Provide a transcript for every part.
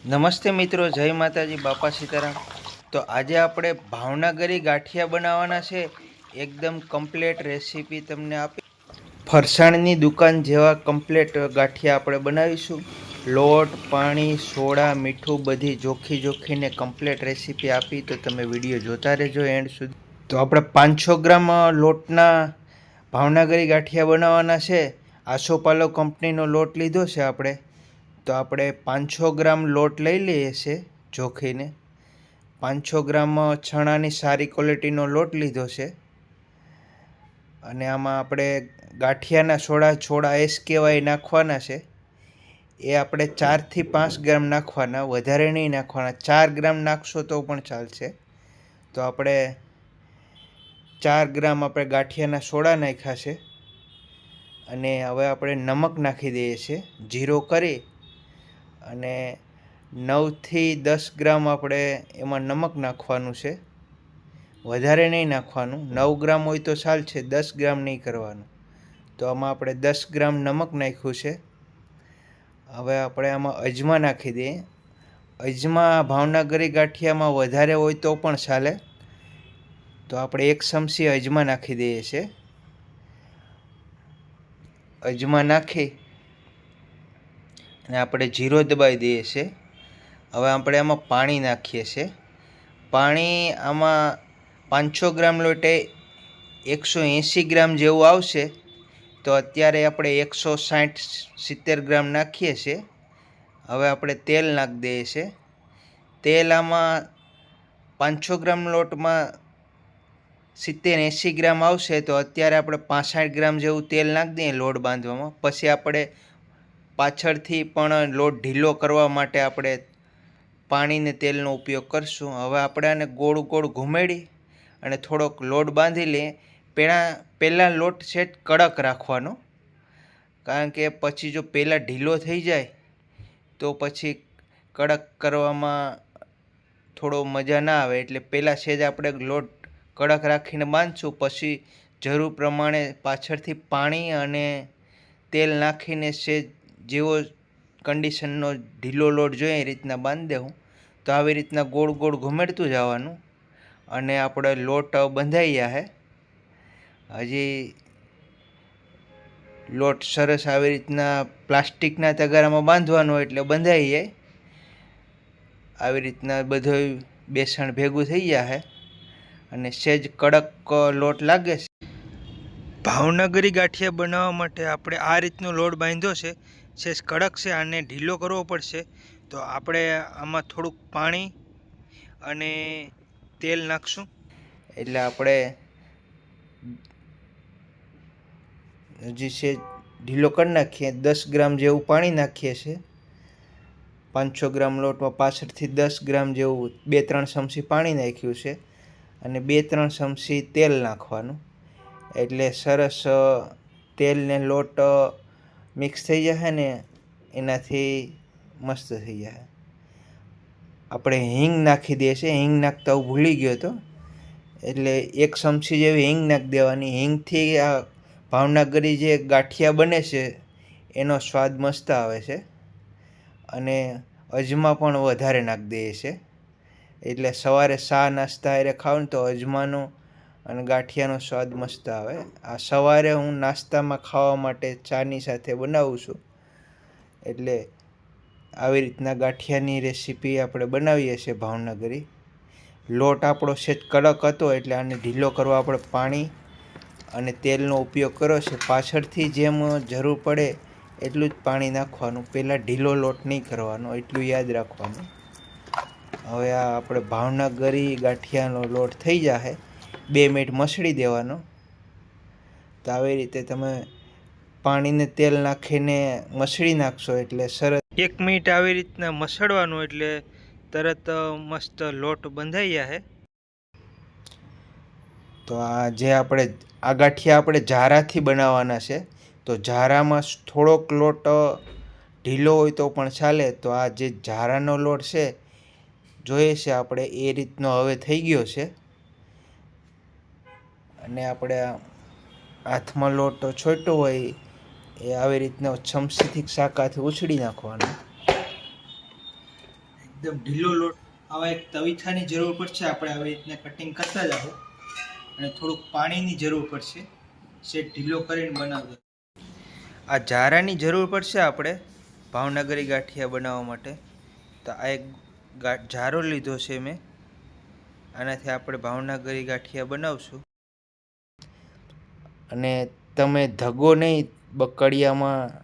નમસ્તે મિત્રો, જય માતાજી, બાપા સીતારામ। તો આજે આપણે ભાવનગરી ગાંઠિયા બનાવવાના છે। એકદમ કમ્પ્લીટ રેસીપી તમને આપી। ફરસાણની દુકાન જેવા કમ્પ્લીટ ગાંઠિયા આપણે બનાવીશું। લોટ, પાણી, સોડા, મીઠું બધી જોખીને કમ્પ્લીટ રેસીપી આપી, તો તમે વિડીયો જોતા રહેજો એન્ડ સુધી। તો આપણે 500 ગ્રામ લોટના ભાવનગરી ગાંઠિયા બનાવવાના છે। આસોપાલવ કંપનીનો લોટ લીધો છે આપણે। તો આપણે 500 ગ્રામ લોટ લઈ લઈએ છીએ જોખીને। 500 ગ્રામ ચણાની સારી ક્વોલિટીનો લોટ લીધો છે। અને આમાં આપણે ગાંઠિયાના છોડા કહેવાય નાખવાના છે। એ આપણે 4 થી 5 ગ્રામ નાખવાના, વધારે નહીં નાખવાના। 4 ગ્રામ નાખશો તો પણ ચાલશે। તો આપણે 4 ગ્રામ આપણે ગાંઠિયાના સોડા નાખ્યા છે। અને હવે આપણે નમક નાખી દઈએ છીએ જીરો કરી। અને 9 થી 10 ગ્રામ આપણે એમાં નમક નાખવાનું છે, વધારે નહીં નાખવાનું। 9 ગ્રામ હોય તો ચાલશે, 10 ગ્રામ નહીં કરવાનું। તો આમાં આપણે 10 ગ્રામ નમક નાખ્યું છે। હવે આપણે આમાં અજમા નાખી દઈએ। અજમા ભાવનગરી ગાંઠિયામાં વધારે હોય તો પણ ચાલે। તો આપણે 1 ચમચી અજમા નાખી દઈએ છીએ। અજમા નાખી અને આપણે જીરો દબાવી દઈએ છીએ। હવે આપણે આમાં પાણી નાખીએ છીએ। પાણી આમાં 500 ગ્રામ લોટે 180 ગ્રામ જેવું આવશે। તો અત્યારે આપણે 160-70 ગ્રામ નાખીએ છીએ। હવે આપણે તેલ નાખી દઈએ છીએ। તેલ આમાં 500 ગ્રામ લોટમાં 70-80 ગ્રામ આવશે। તો અત્યારે આપણે 65 ગ્રામ જેવું તેલ નાખી દઈએ લોટ બાંધવામાં। પછી આપણે પાછળથી પણ લોટ ઢીલો કરવા માટે આપણે પાણીને તેલનો ઉપયોગ કરશું। હવે આપણે આને ગોળ ઘુમેડી અને થોડોક લોટ બાંધી લઈએ। પહેલાં લોટ સેટ કડક રાખવાનો, કારણ કે પછી જો પહેલાં ઢીલો થઈ જાય તો પછી કડક કરવામાં થોડો મજા ના આવે। એટલે પહેલાં સેજ આપણે લોટ કડક રાખીને બાંધશું, પછી જરૂર પ્રમાણે પાછળથી પાણી અને તેલ નાખીને સેજ જેવો કન્ડિશનનો ઢીલો લોટ જોઈએ એ રીતના બાંધી દેવું। તો આવી રીતના ગોળ ઘુમેડતું જવાનું અને આપણે લોટ બંધાઈ જશે। હજી લોટ સરસ આવી રીતના પ્લાસ્ટિકના તગારામાં બાંધવાનો એટલે બંધાઈ જાય। આવી રીતના બધું બેસણ ભેગું થઈ જશે અને સેજ કડક લોટ લાગે છે। ભાવનગરી ગાંઠિયા બનાવવા માટે આપણે આ રીતનો લોટ બાંધ્યો છે, સેજ કડક છે। આને ઢીલો કરવો પડશે। તો આપણે આમાં થોડુંક પાણી અને તેલ નાખશું। એટલે આપણે હજી સેજ ઢીલો કરી નાખીએ। 10 ગ્રામ જેવું પાણી નાખીએ છીએ। 500 ગ્રામ લોટમાં પાછળથી 10 ગ્રામ જેવું 2-3 ચમચી પાણી નાખ્યું છે અને 2-3 ચમચી તેલ નાખવાનું। એટલે સરસ તેલ ને લોટ મિક્સ થઈ જશે ને એનાથી મસ્ત થઈ જશે। આપણે હિંગ નાખી દઈએ છીએ। હિંગ નાખતા હું ભૂલી ગયો હતો, એટલે 1 ચમચી જેવી હિંગ નાખી દેવાની। હિંગથી આ ભાવનગરી જે ગાંઠિયા બને છે એનો સ્વાદ મસ્ત આવે છે। અને અજમા પણ વધારે નાખી દઈએ છીએ। એટલે સવારે ચા નાસ્તા હારે ખાવ ને તો અજમાનો અને ગાંઠિયાનો સ્વાદ મસ્ત આવે। આ સવારે હું નાસ્તામાં ખાવા માટે ચાની સાથે બનાવું છું। એટલે આવી રીતના ગાંઠિયાની રેસીપી આપણે બનાવીએ છીએ ભાવનગરી। લોટ આપણો સેજ કડક હતો એટલે આને ઢીલો કરવા આપણે પાણી અને તેલનો ઉપયોગ કર્યો છે। પાછળથી જેમ જરૂર પડે એટલું જ પાણી નાખવાનું, પહેલાં ઢીલો લોટ નહીં કરવાનો, એટલું યાદ રાખવાનું। હવે આ આપણે ભાવનગરી ગાંઠિયાનો લોટ થઈ જશે। 2 મિનિટ મસળી દેવાનો। તો આવી રીતે તમે પાણીને તેલ નાખીને મસળી નાખશો એટલે સરસ 1 મિનિટ આવી રીતના મસળવાનું એટલે તરત મસ્ત લોટ બંધાઈ જશે। તો આ ગાંઠિયા આપણે જારાથી બનાવવાના છે। તો જારામાં થોડોક લોટ ઢીલો હોય તો પણ ચાલે। તો આ જે જારાનો લોટ છે જોઈએ છે આપણે એ રીતનો હવે થઈ ગયો છે। અને આપણે હાથમાં લોટ છોટ્યો હોય એ આવી રીતના ચમચીથી શાકાથી ઉછળી નાખવાનો। એકદમ ઢીલો લોટ. આવા એક તવીથાની જરૂર પડશે, આપણે આવી રીતના કટિંગ કરતા જાઓ. અને થોડુંક પાણીની જરૂર પડશે, સેટ ઢીલો કરીને બનાવજો. આ જારાની જરૂર પડશે આપણે ભાવનગરી ગાંઠિયા બનાવવા માટે. તો આ એક જારો લીધો છે મેં, આનાથી આપણે ભાવનગરી ગાંઠિયા બનાવશું. અને તમે ધગો નહીં બકડિયામાં,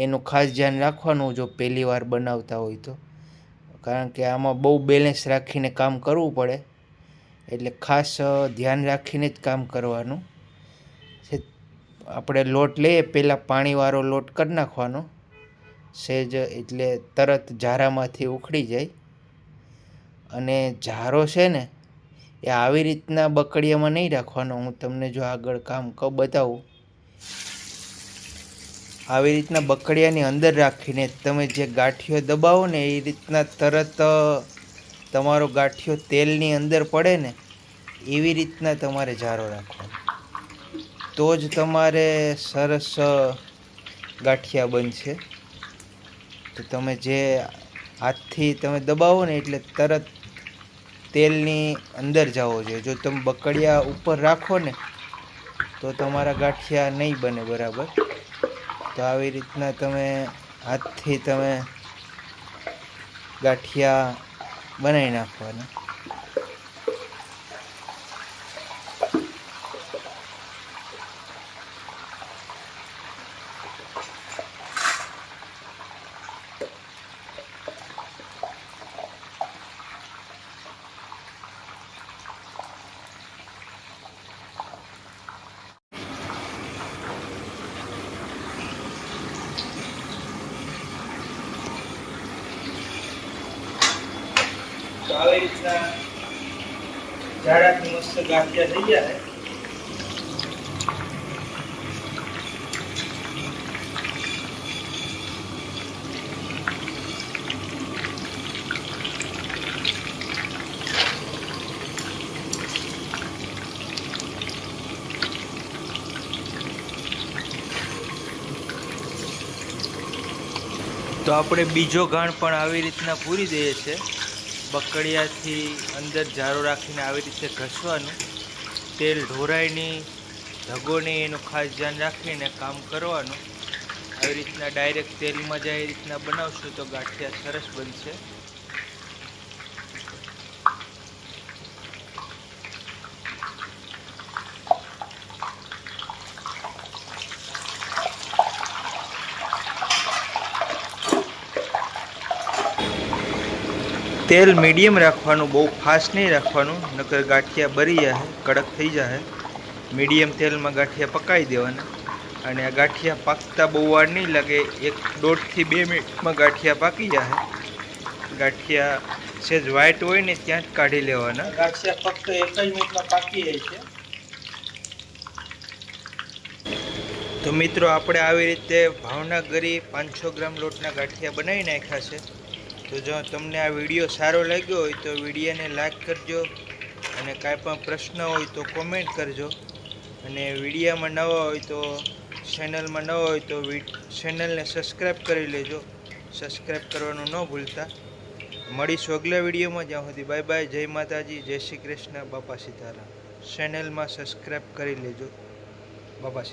એનું ખાસ ધ્યાન રાખવાનું જો પહેલી વાર બનાવતા હોય તો, કારણ કે આમાં બહુ બેલેન્સ રાખીને કામ કરવું પડે, એટલે ખાસ ધ્યાન રાખીને જ કામ કરવાનું. આપણે લોટ લઈએ પહેલાં પાણીવાળો લોટ કરી નાખવાનો સહેજ, એટલે તરત જારામાંથી ઉખડી જાય. અને જારો છે ને એ આવી રીતના બકડિયામાં નહીં રાખવાનો. હું તમને જો આગળ કામ બતાવું, આવી રીતના બકડિયાની અંદર રાખીને તમે જે ગાંઠિયો દબાવો ને એ રીતના તરત તમારો ગાંઠિયો તેલની અંદર પડે ને એવી રીતના તમારે જારો રાખવાનો, તો જ તમારે સરસ ગાંઠિયા બનશે. તો તમે જે હાથથી તમે દબાવો ને એટલે તરત તેલની અંદર જવો જોઈએ. જો તમે બકડિયા ઉપર રાખો ને તો તમારા ગાંઠિયા નહીં બને બરાબર. તો આવી રીતના તમે હાથથી તમે ગાંઠિયા બનાવી નાખવાના. તો આવી રીતના જાડાથી મસ્ત ગાંઠિયા થઈ ગયા છે. તો આપણે બીજો ગાણ પણ આવી રીતના પૂરી દઈએ છીએ. બકડિયાથી અંદર જારો રાખીને આવી રીતે ઘસવાનું, તેલ ઢોરાય નહીં, ધગો નહીં, એનું ખાસ ધ્યાન રાખીને કામ કરવાનું. આવી રીતના ડાયરેક્ટ તેલમાં જાય એ રીતના બનાવશું તો ગાંઠિયા સરસ બનશે. તેલ મીડિયમ રાખવાનું, બહુ ફાસ્ટ નહીં રાખવાનું, નકર ગાંઠિયા બળી જાય, કડક થઈ જાય. મીડિયમ તેલમાં ગાંઠિયા પકાવી દેવાના. અને આ ગાંઠિયા પાકતા બહુ વાર નહીં લાગે, 1.5 થી 2 મિનિટમાં ગાંઠિયા પાકી જાય. ગાંઠિયા સહેજ વ્હાઈટ હોય ને ત્યાં જ કાઢી લેવાના. ગાંઠિયા ફક્ત 1 જ મિનિટમાં પાકી જાય છે. તો મિત્રો આપણે આવી રીતે ભાવનગરી 500 ગ્રામ લોટના ગાંઠિયા બનાવી નાખ્યા છે. તો જો તમને આ વિડીયો સારો લાગ્યો હોય તો વિડીયોને લાઈક કરજો, અને કાંઈ પણ પ્રશ્ન હોય તો કોમેન્ટ કરજો. અને વિડીયોમાં નવા હોય તો ચેનલમાં નવા હોય તો ચેનલને સબસ્ક્રાઈબ કરી લેજો. સબસ્ક્રાઈબ કરવાનું ન ભૂલતા. મળીશું અગલા વિડીયોમાં. જ્યાં સુધી બાય બાય. જય માતાજી, જય શ્રી કૃષ્ણ, બાપા સીતારામ. ચેનલમાં સબસ્ક્રાઈબ કરી લેજો. બાપા.